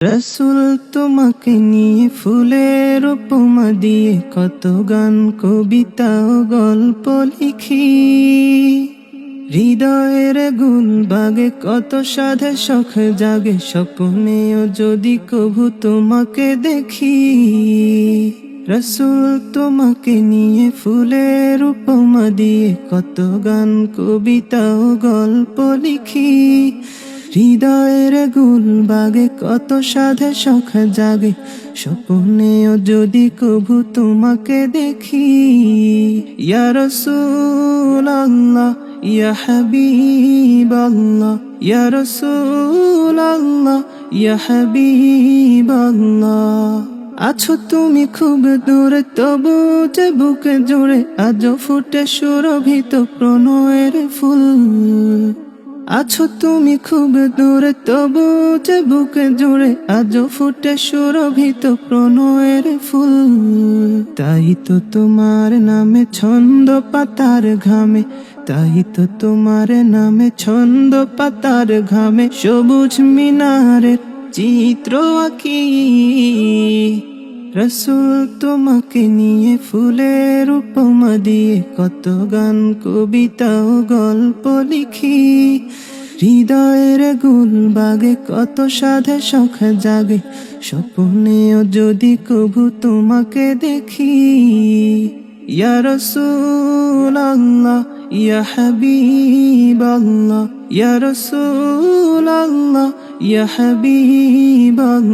রসুল তোমাকে নিয়ে ফুলের উপমা দিয়ে কত গান কবিতা ও গল্প লিখি। হৃদয়ের গুলবাগে কত সাধে শখ জাগে, স্বপ্নেও যদি কভু তোমাকে দেখি। রসুল তোমাকে নিয়ে ফুলের উপমা দিয়ে কত গান কবিতা ও গল্প লিখি। হৃদয়ের গুলবাগে কত সাধে শখ জাগে, স্বপ্নেও যদি কভু তোমাকে দেখি। ইয়া রাসূলুল্লাহ ইয়া হাবিবাল্লাহ, ইয়া রাসূলুল্লাহ ইয়া হাবিবাল্লাহ। আছো তুমি খুব দূরে, তবু যে বুকে জুড়ে আজও ফুটে সুরভিত প্রণয়ের ফুল। আছো তুমি খুব দূরে, তবু যে বুকে জুড়ে আজও ফুটে সুরভিত প্রণয়ের ফুল। তাই তো তোমার নামে ছন্দ পাতার ঘামে, তাই তো তোমার নামে ছন্দ পাতার ঘামে সবুজ মিনারের চিত্র আঁকি। রসুল তোমাকে নিয়ে ফুলের উপমা দিয়ে কত গান কবিতা ও গল্প লিখি। হৃদয়ের গুলবাগে কত সাধে শখ জাগে, স্বপ্নেও যদি কভু তোমাকে দেখি। ইয়া রাসূলুল্লাহ ইয়া হাবিবাল্লাহ, ইয়া রাসূলুল্লাহ ইয়া হাবিবাল্লাহ।